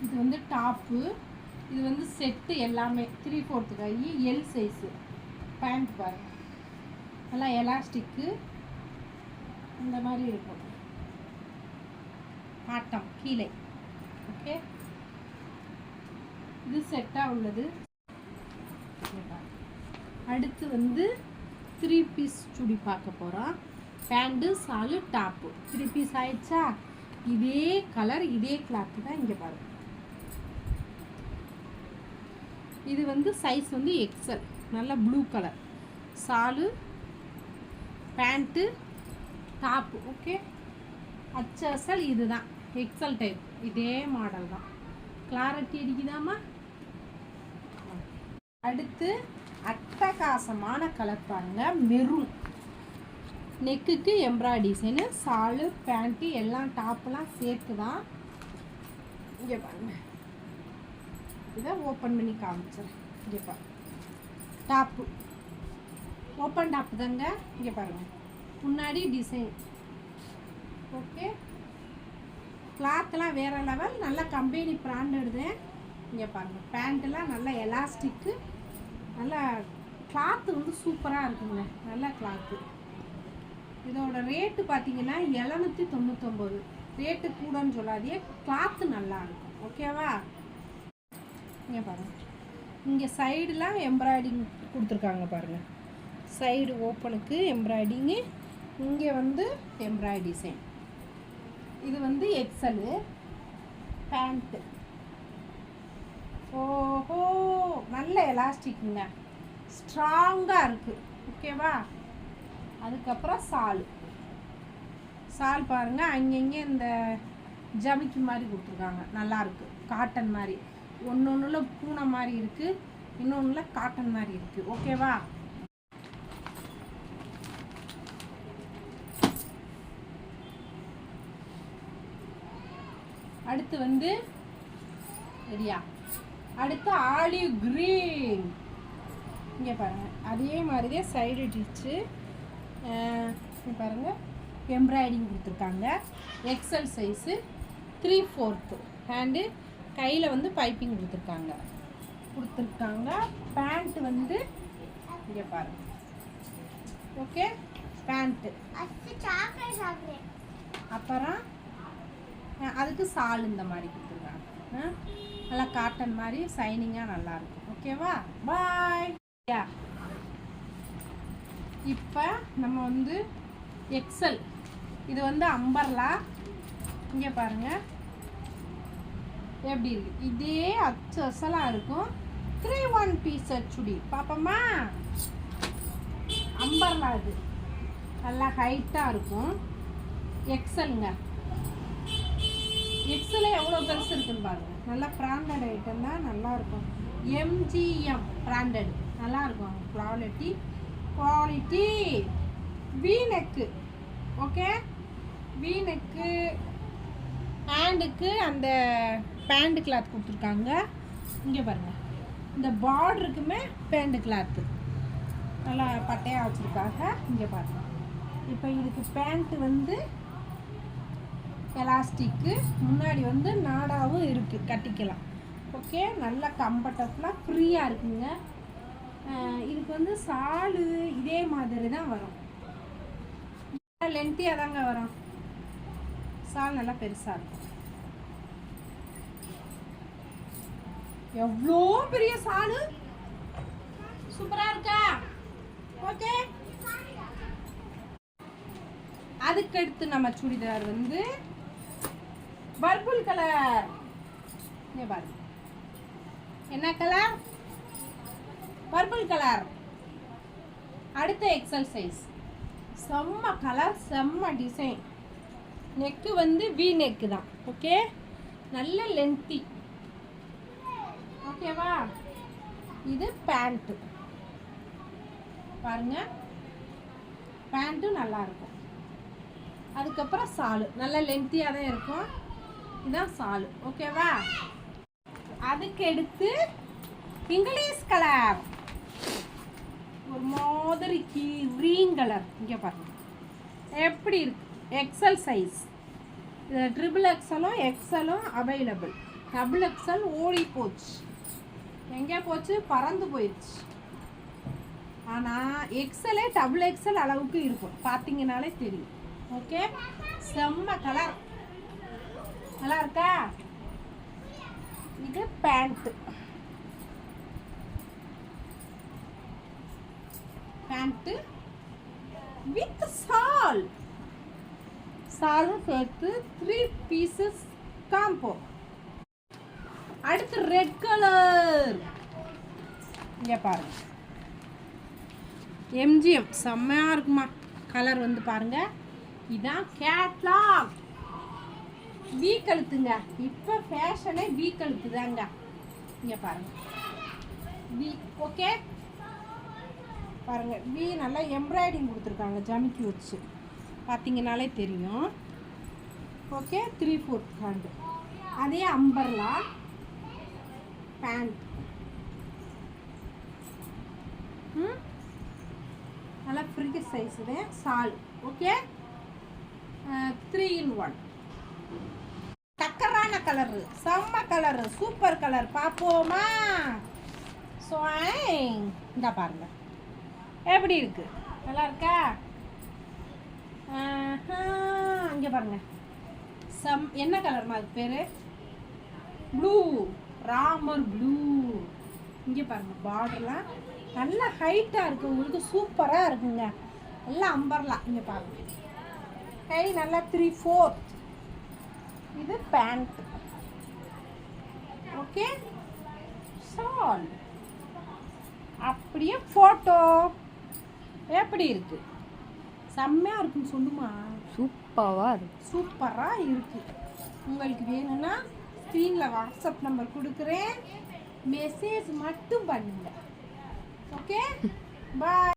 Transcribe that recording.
இது வந்து டாப்பு, இது வந்து செட்டு எல்லாமே 3/4 கை எல் சைஸு. பேண்ட் பாருங்கள், நல்லா எலாஸ்டிக்கு இந்த மாதிரி இருக்கும், ஆட்டம் கீழே. ஓகே, இது செட்டாக உள்ளது. அடுத்து வந்து 3 பீஸ் சுடி பார்க்க போகிறோம். பேண்ட்டு சாலு டாப்பு 3 பீஸ் ஆயிடுச்சா. இதே கலர் இதே கிளாத்து தான் இங்கே பாருங்கள். இது வந்து சைஸ் வந்து எக்ஸல், நல்ல ப்ளூ கலர். சாலு பேண்ட்டு டாப்பு. ஓகே, அச்சல் இதுதான் எக்ஸல் டைப், இதே மாடல் தான். கிளாரிட்டி அடிக்குதாமா. அடுத்து அட்டகாசமான கலர் பாருங்க, மெரூன். நெக்குக்கு எம்ப்ராய்டரி டிசைனு, சாலு பேண்ட்டு எல்லாம் டாப்பெல்லாம் சேர்த்து தான். இங்கே பாருங்க, இதை ஓப்பன் பண்ணி காமிச்சிடுறேன். இங்கே பாருங்க, டாப்பு ஓப்பன் டாப்பு தாங்க. இங்கே பாருங்க, முன்னாடி டிசைன். ஓகே, கிளாத்லாம் வேறு லெவல், நல்ல கம்பெனி பிராண்டட் தான். இங்கே பாருங்கள், பேண்ட்டெல்லாம் நல்லா எலாஸ்டிக்கு, நல்லா கிளாத்து வந்து சூப்பராக இருக்குங்க, நல்ல கிளாத்து. இதோட ரேட்டு பார்த்தீங்கன்னா 799. ரேட்டு கூடன்னு சொல்லாதே, கிளாத்து நல்லா இருக்கும். ஓகேவா. இங்கே பாருங்கள், இங்கே சைடுலாம் எம்ப்ராய்டிங் கொடுத்துருக்காங்க பாருங்கள். சைடு ஓப்பனுக்கு எம்ப்ராய்டிங்கு, இங்கே வந்து எம்ப்ராய்டரி டிசைன். இது வந்து எக்ஸலு பேண்ட்டு. ஓஹோ, நல்ல எலாஸ்டிக்குங்க, ஸ்ட்ராங்காக இருக்குது. ஓகேவா. அதுக்கப்புறம் சால் பாருங்கள், அங்கங்கே இந்த ஜமிக்கி மாதிரி கொடுத்துருக்காங்க, நல்லாயிருக்கு. காட்டன் மாதிரி, ஒன்றில் பூனை மாதிரி இருக்குது, இன்னொன்றில் காட்டன் மாதிரி இருக்குது. ஓகேவா. அடுத்து வந்து ரெடியா, அடுத்து ஆலிவ் கிரீன். இங்கே பாருங்கள், அதே மாதிரியே சைடு டிச்சு பாருங்கள், எம்ப்ராய்டிங் கொடுத்துருக்காங்க. எக்ஸல் சைஸு 3/4 ஹேண்டு, கையில் வந்து பைப்பிங் கொடுத்துருக்காங்க. பேண்ட்டு வந்து இங்கே பாருங்கள். Okay, pant. அப்புறம் அதுக்கு சால் இந்த மாதிரி கொடுத்துருக்காங்க, நல்லா காட்டன் மாதிரி சைனிங்காக நல்லாயிருக்கும். ஓகேவா. பாய். இப்போ நம்ம வந்து எக்ஸல், இது வந்து அம்பர்லா. இங்கே பாருங்கள் எப்படி இருக்கு, இதே அச்சலாக இருக்கும். 3/1 பீஸ் சுடி பாப்போமா. அம்பர்லா இது நல்லா ஹைட்டாக இருக்கும். எக்ஸலுங்க, எக்ஸல் எவ்வளோ பெருசு இருக்குன்னு பாருங்கள். நல்லா பிராண்டட் ஐட்டம் தான், நல்லாயிருக்கும். MGM பிராண்டட், நல்லாயிருக்கும் குவாலிட்டி. வீநெக்கு. ஓகே, வீநெக்கு. ஹேண்டுக்கு அந்த பேண்ட் கிளாத் கொடுத்துருக்காங்க. இங்கே பாருங்கள், இந்த பார்டருக்குமே பேண்ட் கிளாத்து நல்லா பட்டையாக வச்சுருக்காங்க. இங்கே பாருங்கள், இப்போ இதுக்கு பேண்ட்டு வந்து எலாஸ்டிக்கு, முன்னாடி வந்து நாடாவும் இருக்குது, கட்டிக்கலாம். ஓகே, நல்லா கம்ஃபர்டபுளாக ஃப்ரீயாக இருக்குங்க. இதுக்கு வந்து சாலு இதே மாதிரி தான் வரும், லென்த்தியாக தாங்க வரும். சால் நல்லா பெருசாக இருக்கும். எவ்வளோ பெரிய சாலு, சூப்பராக இருக்கா. ஓகே, அதுக்கடுத்து நம்ம சுடிதார் வந்து பர்பிள் கலர். பாருங்க, என்ன கலர், பர்பிள் கலர். அடுத்த எக்ஸல் சைஸ், செம்ம கலர், செம்ம டிசைன். நெக்கு வந்து வி நெக்கு தான். ஓகே, நல்ல லென்த்தி. ஓகேவா. இது பேண்ட்டு பாருங்க, பேண்ட்டும் நல்லா இருக்கும். அதுக்கப்புறம் சாலு நல்ல லென்த்தியாக தான் இருக்கும். இதுதான் சாலு. ஓகேவா. அதுக்கு எடுத்து இங்கிலீஷ் கலர், ஒரு மாதிரி கிரீன் கலர். இங்கே பாருங்க எப்படி இருக்கு. எக்ஸல் சைஸ், இது XXL எக்ஸலும் அவைலபிள். டபுள் எக்ஸல் ஓடி போச்சு, எங்கே போச்சு, பறந்து போயிடுச்சு. ஆனால் எக்ஸலே டபுள் எக்ஸல் அளவுக்கு இருக்கும், பார்த்தீங்கனாலே தெரியும். ஓகே, செம்ம கலர், நல்லா இருக்கா? இது பேண்ட்டு, பேண்ட்டு வித் சாலும் சேர்த்து 3 பீசஸ் காம்போ. அடுத்து ரெட் கலர், இங்கே பாருங்க, எம்ஜிஎம் செம்மையாக இருக்குமா கலர் வந்து பாருங்க. இதான் கேட்லாக். வீ கழுத்துங்க, இப்போ ஃபேஷனே வீ கழுத்து தாங்க. இங்கே பாருங்க வீ. ஓகே பாருங்க, வீ நல்லா எம்ப்ராய்டிங் கொடுத்துருக்காங்க ஜமிக்கி வச்சு, பார்த்தீங்கனாலே தெரியும். Okay, 3/4 hand. அதே அம்பர்லா பேண்ட், நல்லா ஃப்ரீ சைஸ் தான் சால். Okay, 3 in 1. டக்கரான கலரு, செம்ம கலரு, சூப்பர் கலர். பார்ப்போமா? இந்த பாருங்க எப்படி இருக்கு, நல்லா இருக்கா? இங்கே பாருங்க, என்ன கலர்மா அது பேர்? Blue, Ramar blue. இங்கே பாருங்க, பார்டர்லாம் நல்லா ஹைட்டாக இருக்குது, உங்களுக்கு சூப்பராக இருக்குங்க. எல்லாம் அம்பர்லாம். இங்கே பாருங்க, கை நல்லா 3/4. இது பேண்ட். Okay, shawl. அப்படியே ஃபோட்டோ எப்படி இருக்கு? செம்மையாக இருக்குன்னு சொல்லுமா? சூப்பராக இருக்கு. உங்களுக்கு வேணும்னா ஸ்க்ரீனில் வாட்ஸ்அப் நம்பர் கொடுக்குறேன், மெசேஜ் மட்டும் பண்ணுங்க. ஓகே, பாய்.